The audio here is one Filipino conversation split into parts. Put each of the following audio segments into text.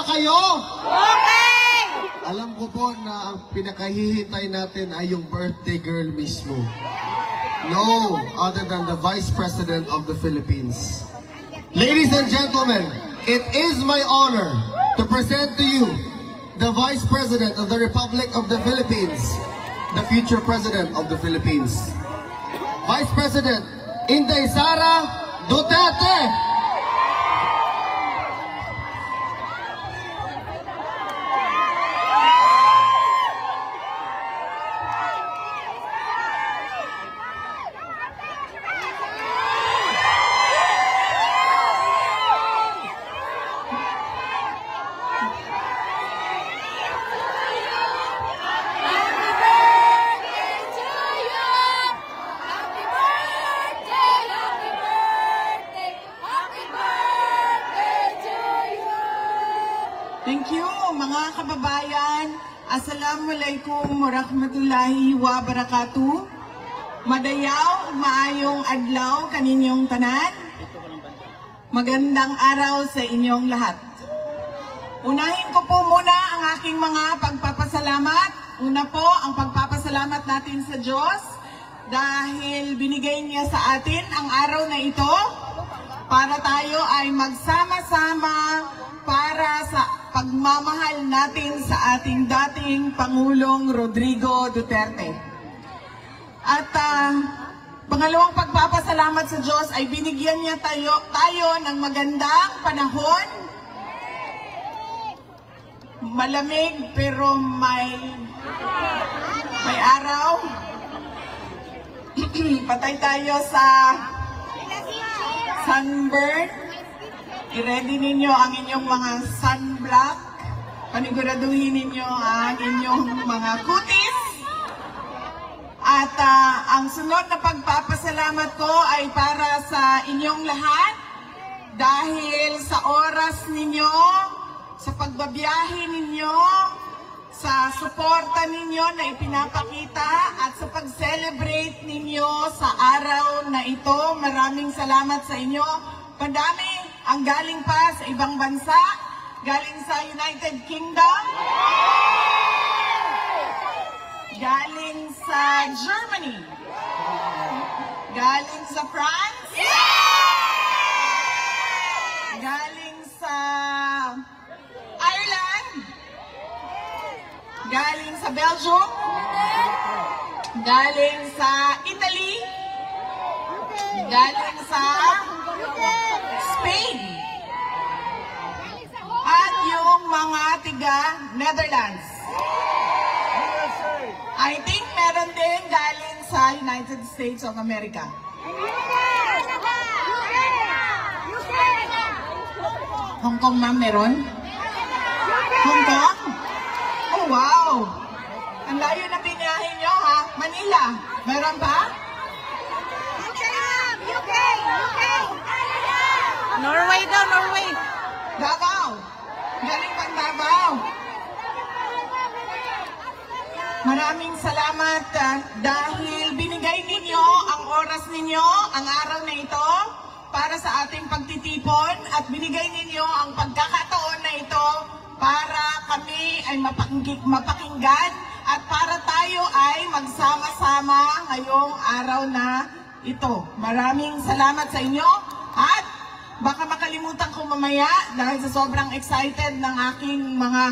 kayo? Okay! Alam ko po na ang pinakahihintay natin ay yung birthday girl mismo. No other than the Vice President of the Philippines. Ladies and gentlemen, it is my honor to present to you the Vice President of the Republic of the Philippines, the future President of the Philippines. Vice President Inday Sara Duterte! Thank you, mga kababayan. Assalamualaikum warahmatullahi wabarakatuh. Madayaw, maayong adlaw kaninyong tanan. Magandang araw sa inyong lahat. Unahin ko po muna ang aking mga pagpapasalamat. Una po, ang pagpapasalamat natin sa Diyos dahil binigay niya sa atin ang araw na ito para tayo ay magsama-sama para sa pagmamahal natin sa ating dating Pangulong Rodrigo Duterte. At pangalawang pagpapasalamat sa Diyos ay binigyan niya tayo ng magandang panahon. Malamig pero may araw. Patay tayo sa sunburn. I-ready ninyo ang inyong mga sunblock. Paniguraduhin ninyo ang inyong mga kutis. At ang sunod na pagpapasalamat ko ay para sa inyong lahat. Dahil sa oras ninyo, sa pagbabiyahe ninyo, sa suporta ninyo na ipinapakita at sa pag-celebrate ninyo sa araw na ito. Maraming salamat sa inyo. Madami ang galing pa sa ibang bansa, galing sa United Kingdom, galing sa Germany, galing sa France, galing sa Ireland, galing sa Belgium, galing sa Italy, galing sa Spain, at yung mga tiga Netherlands. I think meron din galing sa United States of America. Hong Kong, ma'am, meron? Hong Kong? Oh, wow! Ang layo na biniyahin nyo, ha? Manila, meron pa? Norway daw, Norway. Davao. Galing pang Davao. Maraming salamat dahil binigay ninyo ang oras ninyo, ang araw na ito, para sa ating pagtitipon at binigay ninyo ang pagkakataon na ito para kami ay mapakinggan at para tayo ay magsama-sama ngayong araw na ito. Maraming salamat sa inyo at baka makalimutan ko mamaya dahil sa sobrang excited ng aking mga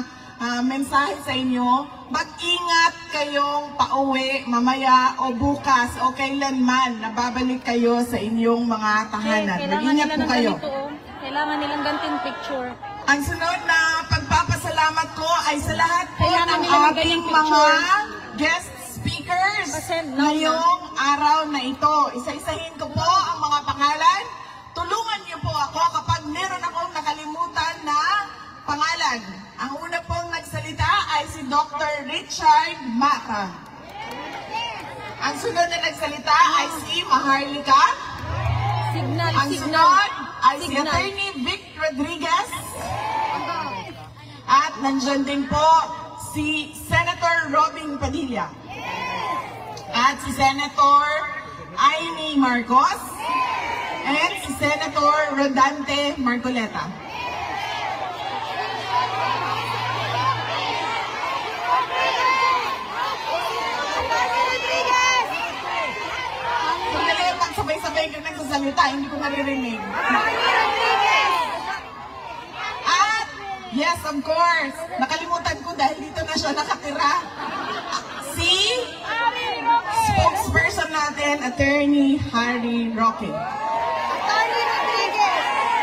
mensahe sa inyo. Mag-ingat kayong pauwi mamaya o bukas o kailanman na babalik kayo sa inyong mga tahanan. Mag-ingat po kayo. Kailangan nilang ganting picture. Ang sunod na pagpapasalamat ko ay sa lahat po Kailangan ng nilang ating ganting mga picture. guest speakers Pasend, no, ngayong araw na ito. Isa-isahin ko po ang mga pangalan. Tulungan niyo po ako kapag meron akong nakalimutan na pangalan. Ang una pong nagsalita ay si Dr. Richard Mata. Ang sunod na nagsalita ay si Maharlika. Signal, Ang signal. sunod ay si Signal. Attorney Vic Rodriguez. At nandyan din po si Senator Robin Padilla. At si Senator Amy Marcos. And si Senator Rodante Marcoleta. maingay ka nagsasalita, hindi ko naririnig. At, yes, of course, nakalimutan ko dahil dito na siya nakatira. Si spokesperson natin, Attorney Harry Roque.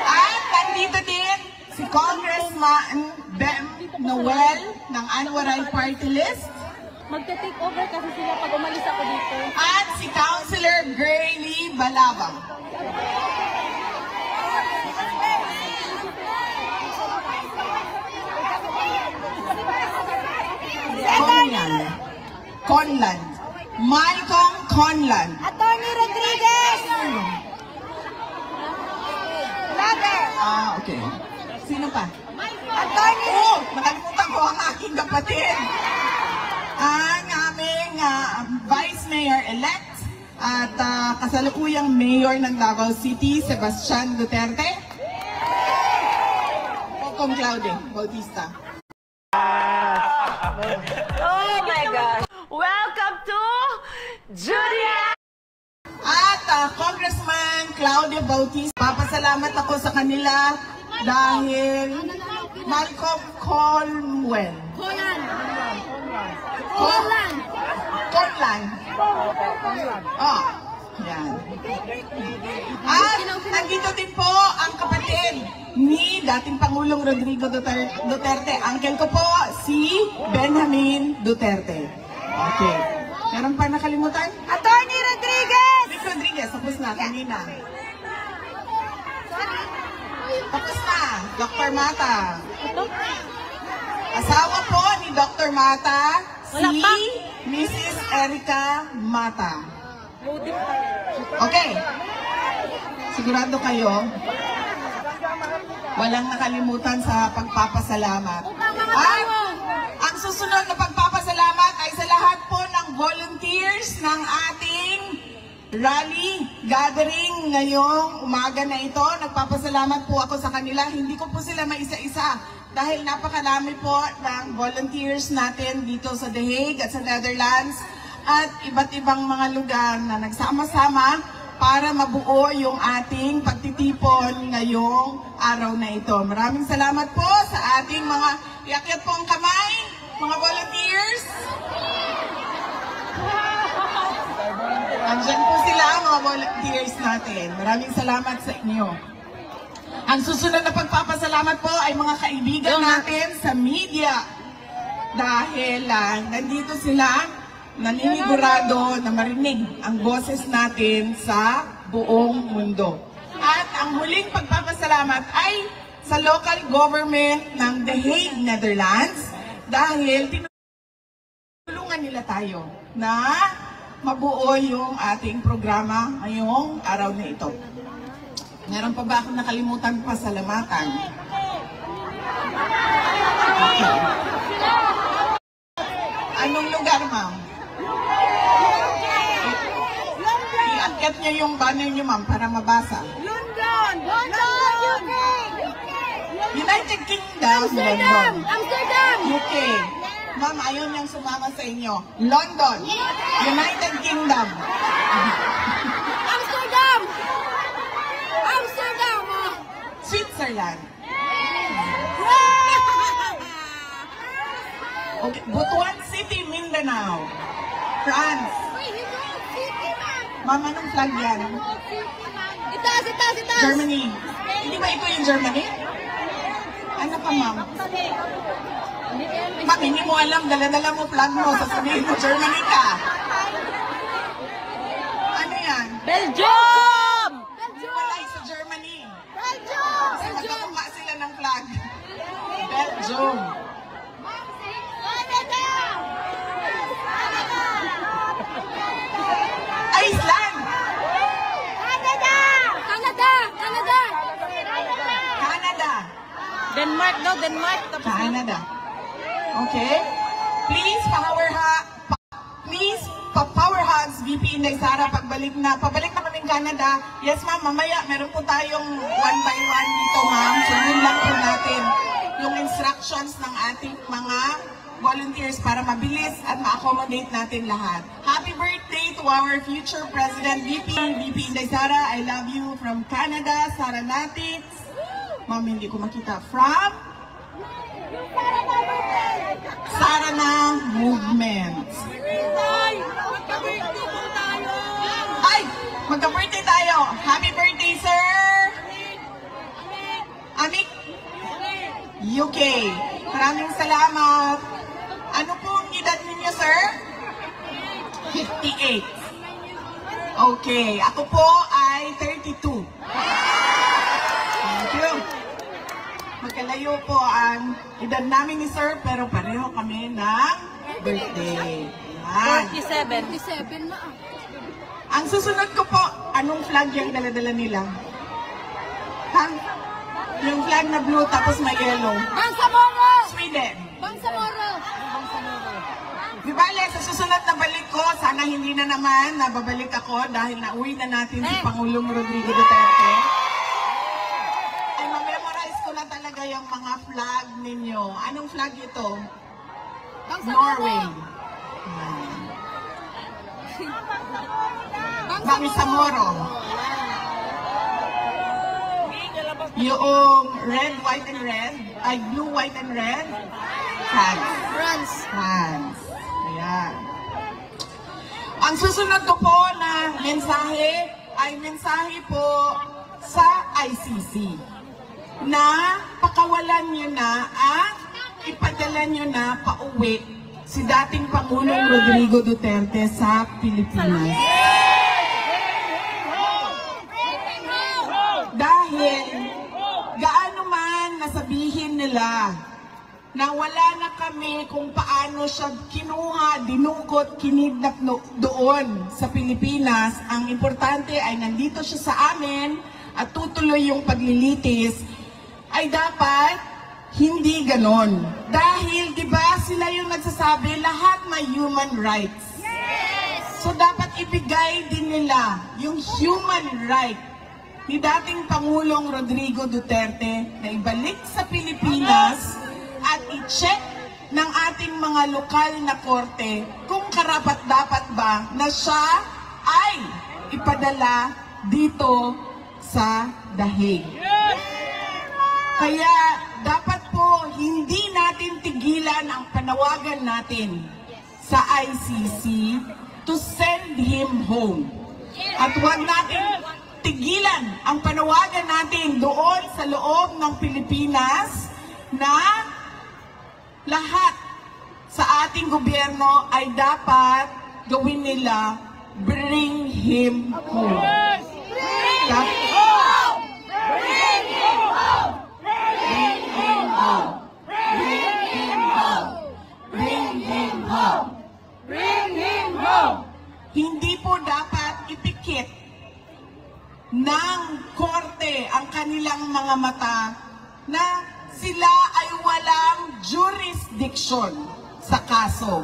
At nandito din si Congressman Bem Noel ng Anwaray Party List. Magte-take over kasi sila pag umalis ako dito. At si Councilor Grayley Balabang. Conlan. Malcolm Conlan. Attorney Rodriguez! Okay. Sino pa? Attorney! Oh, nakalimutan ko ang aking kapatid. Ang aming Vice Mayor-elect at kasalukuyang Mayor ng Davao City, Sebastian Duterte. Pocong Claude Bautista. Oh my God! Welcome to Julia! At Congressman Claudio Bautista, papasalamat ako sa kanila dahil Malcolm Conlan. Oh, yan. At nandito din po ang kapatid ni dating Pangulong Rodrigo Duterte. Uncle ko po, si Benjamin Duterte. Okay. Meron pa nakalimutan? Attorney Rodriguez! Vic Rodriguez, tapos na kanina. Tapos na, Dr. Mata. Ito? Asawa po ni Dr. Mata, Wala si pa. Mrs. Erica Mata. Buti pa. Okay. Sigurado kayo, walang nakalimutan sa pagpapasalamat. At ang susunod na pagpapasalamat ay sa lahat po ng volunteers ng ating rally gathering ngayong umaga na ito. Nagpapasalamat po ako sa kanila. Hindi ko po sila maisa-isa dahil napakarami po ng volunteers natin dito sa The Hague at sa Netherlands at iba't ibang mga lugar na nagsama-sama para mabuo yung ating pagtitipon ngayong araw na ito. Maraming salamat po sa ating mga iakyat po ang kamay, mga volunteers. Andyan po sila, mga volunteers natin. Maraming salamat sa inyo. Ang susunod na pagpapasalamat po ay mga kaibigan natin sa media. Dahil nandito sila, naninigurado na marinig ang boses natin sa buong mundo. At ang huling pagpapasalamat ay sa local government ng The Hague, Netherlands. Dahil tinulungan nila tayo na mabuo yung ating programa ngayong araw na ito. Meron pa ba akong nakalimutan pasalamatan? Okay. Anong lugar, ma'am? Iakyat niyo yung banner niyo, ma'am, para mabasa. London! London! UK! United Kingdom, Amsterdam! London. Amsterdam! UK. Ma'am, ayaw niyang sumama sa inyo. London. United Kingdom. Amsterdam! Amsterdam! Switzerland. Okay. Butuan City, Mindanao. France. Ma'am, anong flag yan? Itaas! Itaas! Itaas! Germany. Hindi ba ito yung Germany? Ano pa, ma'am? Ma'am, hindi mo alam, dala-dala mo flag mo, sasabihin mo, Germany ka. Ano yan? Belgium! Walay sa Germany. Belgium! Kasi magkakuha sila ng flag. Belgium. Iceland. Canada! Canada! Canada! Canada. Denmark daw, Denmark. Tapos Canada. Okay? Please, power hugs, VP Inday Sara, pabalik na kami Canada. Yes, ma'am, mamaya, meron po tayong one by one dito, ma'am. Sundin lang po natin yung instructions ng ating mga volunteers para mabilis at ma-accommodate natin lahat. Happy birthday to our future President, VP Inday Sara. I love you from Canada, Sara Natix. Ma'am, hindi ko makita. From? Sarana Movement. Ay! Magka-birthday tayo! Happy birthday, sir! Amik? UK. Maraming salamat. Ano pong edad ninyo, sir? 58. Okay. Ako po ay 32. Thank you. Magkalayo po ang edad namin ni sir, pero pareho kami ng birthday. Ayan. 47 na. Ang susunod ko po, anong flag yung dala-dala nila? Ha? Yung flag na blue tapos may yellow. Bangsamoro! Sweden. Bangsamoro! Di bale, sa susunod na balik ko, sana hindi na naman nababalik ako dahil nauwi na natin si Pangulong Rodrigo Duterte. Ay, ma-memorize ko na talaga yung mga flag ninyo. Anong flag ito? Norway. Bangsamoro. Yung red, white, and red, ay blue, white, and red, France. France. Ayan. Ang susunod ko po na mensahe ay mensahe po sa ICC na pakawalan nyo na at ipadala nyo na pauwi si dating Pangulong Rodrigo Duterte sa Pilipinas. Dahil gaano man nasabihin nila na wala na kami kung paano siya kinuha, dinukot, kinidnap doon sa Pilipinas, ang importante ay nandito siya sa amin at tutuloy yung paglilitis, ay dapat hindi ganon. Dahil, di ba, sila yung nagsasabi, lahat may human rights. So, dapat ibigay din nila yung human right ni dating Pangulong Rodrigo Duterte na ibalik sa Pilipinas at i-check ng ating mga lokal na korte kung karapat-dapat ba na siya ay ipadala dito sa dahig. Kaya dapat po hindi natin tigilan ang panawagan natin sa ICC to send him home. At huwag natin tigilan ang panawagan natin doon sa loob ng Pilipinas na lahat sa ating gobyerno ay dapat gawin nila, bring him home. Bring him home! Bring him home! Bring him home! Bring him home! Bring him home! Bring him home! Hindi po dapat ipikit ng korte ang kanilang mga mata na sila ay walang jurisdiction sa kaso.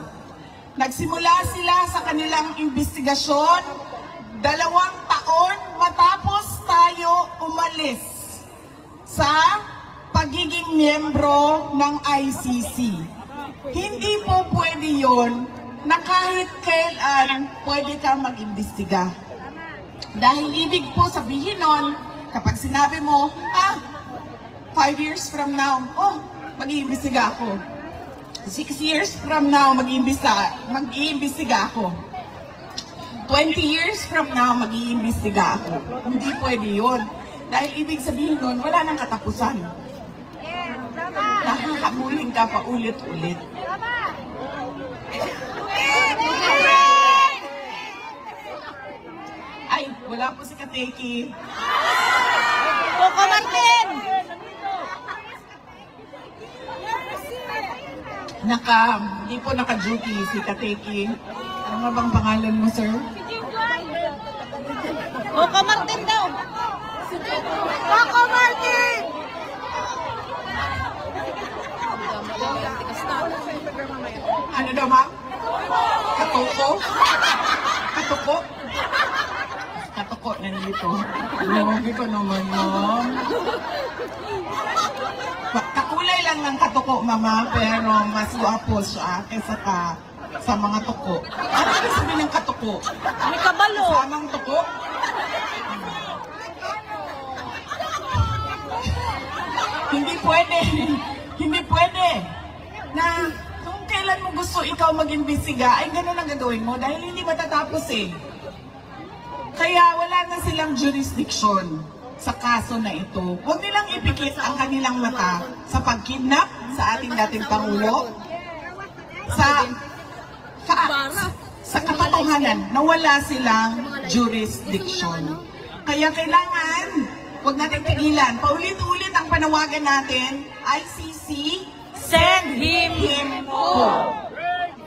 Nagsimula sila sa kanilang investigasyon 2 taon matapos tayo umalis sa pagiging miyembro ng ICC. Hindi po pwede yon na kahit kailan pwede kang mag-imbestiga. Dahil ibig po sabihin nun, kapag sinabi mo, 5 years from now, mag-iimbestiga ako. 6 years from now, mag-iimbestiga ako. 20 years from now, mag-iimbestiga ako. Hindi pwede yun. Dahil ibig sabihin nun, wala nang katapusan. Nakakamuling ka pa ulit-ulit. Ay, wala po si Kateki. Coco Martin! Hindi po naka-duty si Kateki. Ano nga bang pangalan mo, sir? Coco Martin daw! Coco Martin! Ano daw, ma'am? Katuko? Katuko? Katuko nandito. Grabe ka naman, ma'am. Kakulay lang ng katuko, mama, pero mas guwapo siya kaysa ka sa mga tuko. Ano ibig sabihin ng katuko? May kabalo. Kasamang tuko? Hindi pwede. Hindi pwede. Na kung kailan mo gusto ikaw mag-imbestiga, ay ganun ang gagawin mo dahil hindi matatapos eh. Kaya wala na silang jurisdiction sa kaso na ito. Huwag nilang ipikit ang kanilang mata sa pagkidnap sa ating dating Pangulo, sa katotohanan na wala silang jurisdiction. Kaya kailangan, huwag natin pigilan. Paulit-ulit ang panawagan natin, ICC, send him home.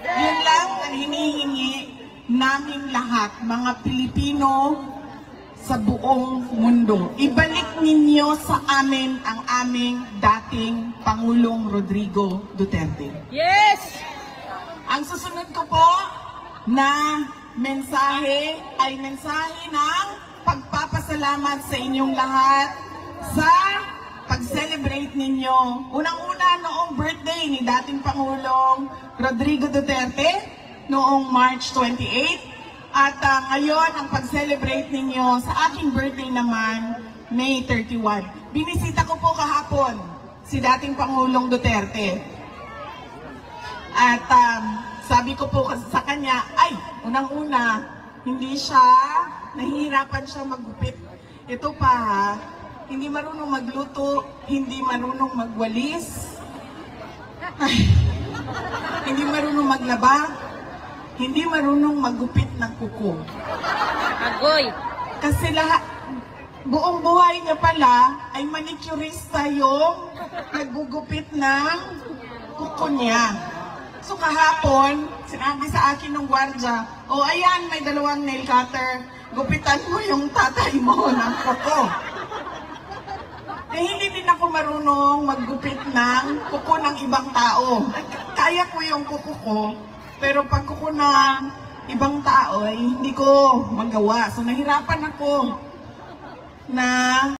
Yun lang ang hinihingi namin lahat, mga Pilipino sa buong mundo. Ibalik ninyo sa amin ang aming dating Pangulong Rodrigo Duterte. Yes! Ang susunod ko po na mensahe ay mensahe ng pagpapasalamat sa inyong lahat sa pag-celebrate ninyo. Unang-una noong birthday ni dating Pangulong Rodrigo Duterte noong March 28. At ngayon ang pag-celebrate ninyo sa aking birthday naman, May 31. Binisita ko po kahapon si dating Pangulong Duterte. At sabi ko po sa kanya, ay, unang-una, hindi siya, nahihirapan siya maggupit. Ito pa ha, hindi marunong magluto, hindi marunong magwalis, ay, hindi marunong maglaba, hindi marunong maggupit ng kuko. Agoy. Kasi lahat, buong buhay niya pala ay manicurista yung naggugupit ng kuko niya. So kahapon, sinabi sa akin ng gwardya, o ayan, may 2 nail cutter, gupitan mo yung tatay mo ng kuko. Eh hindi din ako marunong maggupit ng kuko ng ibang tao. Kaya ko yung kuko ko, pero pag kuko ng ibang tao, ay hindi ko magawa. So nahirapan ako na